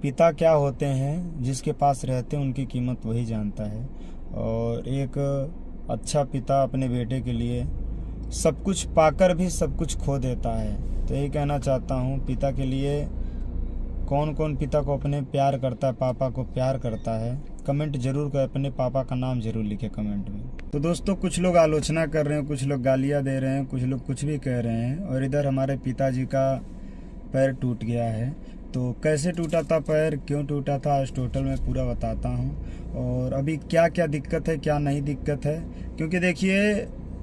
पिता क्या होते हैं, जिसके पास रहते हैं उनकी कीमत वही जानता है। और एक अच्छा पिता अपने बेटे के लिए सब कुछ पाकर भी सब कुछ खो देता है। तो यही कहना चाहता हूँ, पिता के लिए कौन कौन पिता को अपने प्यार करता है, पापा को प्यार करता है, कमेंट जरूर कर, अपने पापा का नाम जरूर लिखे कमेंट में। तो दोस्तों, कुछ लोग आलोचना कर रहे हैं, कुछ लोग गालियाँ दे रहे हैं, कुछ लोग कुछ भी कह रहे हैं। और इधर हमारे पिताजी का पैर टूट गया है। तो कैसे टूटा था पैर, क्यों टूटा था, आज टोटल मैं पूरा बताता हूँ। और अभी क्या क्या दिक्कत है, क्या नहीं दिक्कत है। क्योंकि देखिए,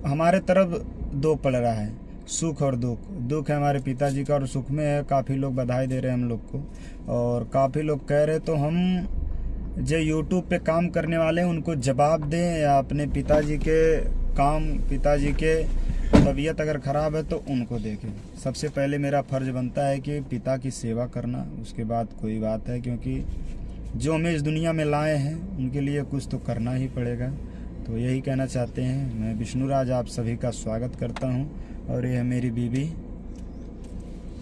हमारे तरफ दो पड़ रहा है, सुख और दुख। दुख है हमारे पिताजी का और सुख में है, काफ़ी लोग बधाई दे रहे हैं हम लोग को। और काफ़ी लोग कह रहे, तो हम जो यूट्यूब पे काम करने वाले हैं उनको जवाब दें या अपने पिताजी के काम, पिताजी के तबीयत अगर ख़राब है तो उनको देखें। सबसे पहले मेरा फ़र्ज़ बनता है कि पिता की सेवा करना, उसके बाद कोई बात है। क्योंकि जो हमें इस दुनिया में लाए हैं उनके लिए कुछ तो करना ही पड़ेगा। तो यही कहना चाहते हैं। मैं विष्णुराज आप सभी का स्वागत करता हूं। और ये है मेरी बीबी।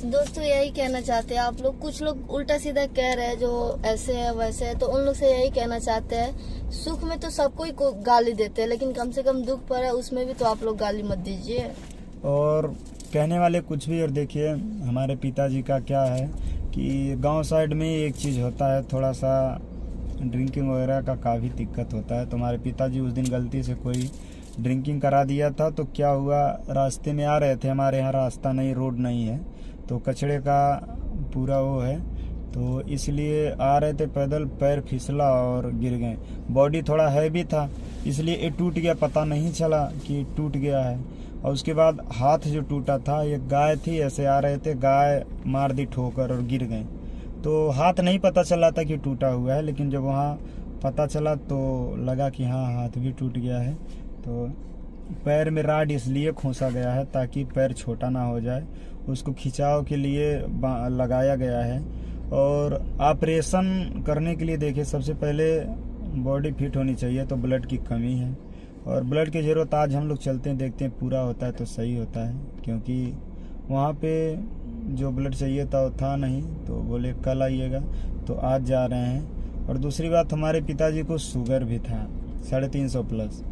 तो दोस्तों, यही कहना चाहते हैं। आप लोग, कुछ लोग उल्टा सीधा कह रहे हैं, जो ऐसे है वैसे है, तो उन लोग से यही कहना चाहते हैं, सुख में तो सबको ही गाली देते हैं, लेकिन कम से कम दुख पर है उसमें भी तो आप लोग गाली मत दीजिए। और कहने वाले कुछ भी। और देखिए, हमारे पिताजी का क्या है कि गांव साइड में एक चीज़ होता है, थोड़ा सा ड्रिंकिंग वगैरह का काफ़ी दिक्कत होता है। तो हमारे पिताजी उस दिन गलती से कोई ड्रिंकिंग करा दिया था। तो क्या हुआ, रास्ते में आ रहे थे, हमारे यहाँ रास्ता नहीं, रोड नहीं है, तो कचड़े का पूरा वो है, तो इसलिए आ रहे थे पैदल, पैर फिसला और गिर गए। बॉडी थोड़ा हैवी था, इसलिए ये टूट गया, पता नहीं चला कि टूट गया है। और उसके बाद हाथ जो टूटा था, ये गाय थी, ऐसे आ रहे थे, गाय मार दी ठोकर और गिर गए। तो हाथ नहीं पता चला था कि टूटा हुआ है, लेकिन जब वहाँ पता चला तो लगा कि हाँ, हाथ भी टूट गया है। तो पैर में राड इसलिए खोसा गया है ताकि पैर छोटा ना हो जाए, उसको खिंचाव के लिए लगाया गया है। और ऑपरेशन करने के लिए देखिए, सबसे पहले बॉडी फिट होनी चाहिए, तो ब्लड की कमी है। और ब्लड की ज़रूरत, आज हम लोग चलते हैं देखते हैं, पूरा होता है तो सही होता है। क्योंकि वहाँ पे जो ब्लड चाहिए था वो था नहीं, तो बोले कल आइएगा, तो आज जा रहे हैं। और दूसरी बात, हमारे पिताजी को शुगर भी था 350 प्लस।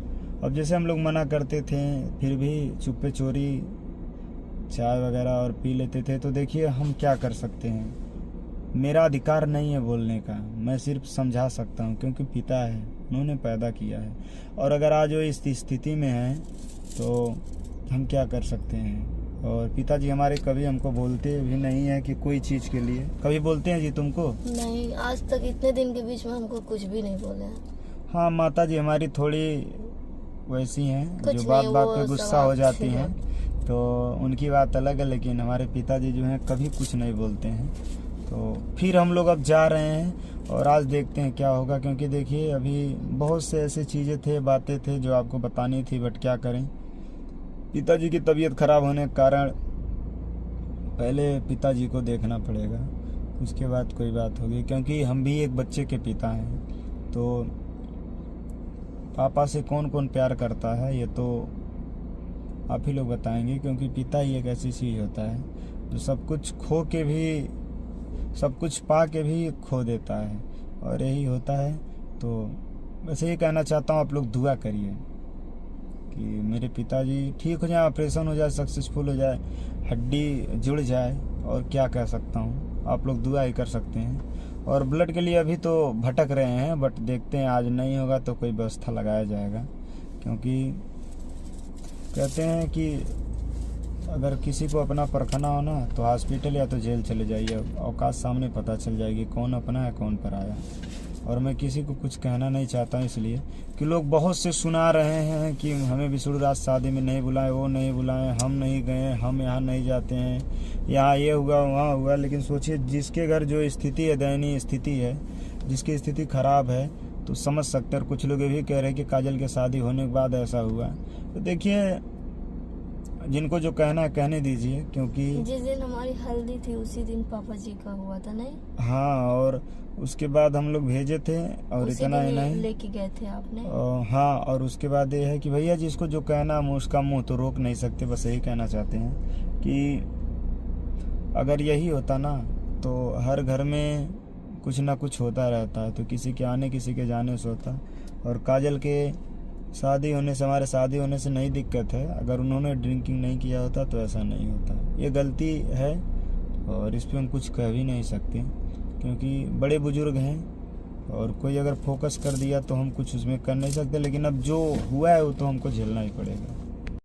अब जैसे हम लोग मना करते थे, फिर भी चुप्पे चोरी चाय वगैरह और पी लेते थे। तो देखिए, हम क्या कर सकते हैं, मेरा अधिकार नहीं है बोलने का, मैं सिर्फ समझा सकता हूँ, क्योंकि पिता है, उन्होंने पैदा किया है। और अगर आज वो इस स्थिति में है तो हम क्या कर सकते हैं। और पिताजी हमारे कभी हमको बोलते भी नहीं है कि कोई चीज़ के लिए। कभी बोलते हैं जी तुमको? नहीं, आज तक इतने दिन के बीच में हमको कुछ भी नहीं बोले हैं। हाँ, माता जी हमारी थोड़ी वैसी हैं, जो बात बात पे गुस्सा हो जाती हैं, तो उनकी बात अलग है। लेकिन हमारे पिताजी जो हैं कभी कुछ नहीं बोलते हैं। तो फिर हम लोग अब जा रहे हैं और आज देखते हैं क्या होगा। क्योंकि देखिए, अभी बहुत से ऐसे चीज़ें थे, बातें थे जो आपको बतानी थी, बट क्या करें, पिताजी की तबीयत खराब होने के कारण पहले पिताजी को देखना पड़ेगा, उसके बाद कोई बात होगी। क्योंकि हम भी एक बच्चे के पिता हैं। तो पापा से कौन कौन प्यार करता है ये तो आप ही लोग बताएंगे। क्योंकि पिता ही एक ऐसी चीज़ होता है जो सब कुछ खो के भी, सब कुछ पा के भी खो देता है, और यही होता है। तो वैसे ही कहना चाहता हूँ, आप लोग दुआ करिए कि मेरे पिताजी ठीक हो जाए, ऑपरेशन हो जाए, सक्सेसफुल हो जाए, हड्डी जुड़ जाए। और क्या कह सकता हूँ, आप लोग दुआ ही कर सकते हैं। और ब्लड के लिए अभी तो भटक रहे हैं, बट देखते हैं, आज नहीं होगा तो कोई व्यवस्था लगाया जाएगा। क्योंकि कहते हैं कि अगर किसी को अपना परखना हो ना, तो हॉस्पिटल या तो जेल चले जाइए, औकात सामने पता चल जाएगी कौन अपना है कौन पराया। और मैं किसी को कुछ कहना नहीं चाहता, इसलिए कि लोग बहुत से सुना रहे हैं कि हमें विष्णुराज शादी में नहीं बुलाए, वो नहीं बुलाए, हम नहीं गए, हम यहाँ नहीं जाते हैं, यहाँ ये हुआ वहाँ हुआ। लेकिन सोचिए, जिसके घर जो स्थिति है, दयनीय स्थिति है, जिसकी स्थिति खराब है, तो समझ सकते हैं। और कुछ लोग ये भी कह रहे हैं कि काजल की शादी होने के बाद ऐसा हुआ। तो देखिए, जिनको जो कहना है कहने दीजिए। क्योंकि जिस दिन हमारी हल्दी थी उसी दिन पापा जी का हुआ था, नहीं? हाँ, और उसके बाद हम लोग भेजे थे, और इतना ही नहीं, लेके गए थे आपने। हाँ, और उसके बाद ये है कि भैया जिसको जो कहना हम उसका मुंह तो रोक नहीं सकते। बस यही कहना चाहते हैं कि अगर यही होता ना, तो हर घर में कुछ ना कुछ होता रहता है, तो किसी के आने किसी के जाने से होता है। और काजल के शादी होने से, हमारे शादी होने से नहीं दिक्कत है, अगर उन्होंने ड्रिंकिंग नहीं किया होता तो ऐसा नहीं होता। ये गलती है और इस पर हम कुछ कह भी नहीं सकते, क्योंकि बड़े बुजुर्ग हैं और कोई अगर फोकस कर दिया तो हम कुछ उसमें कर नहीं सकते। लेकिन अब जो हुआ है वो तो हमको झेलना ही पड़ेगा।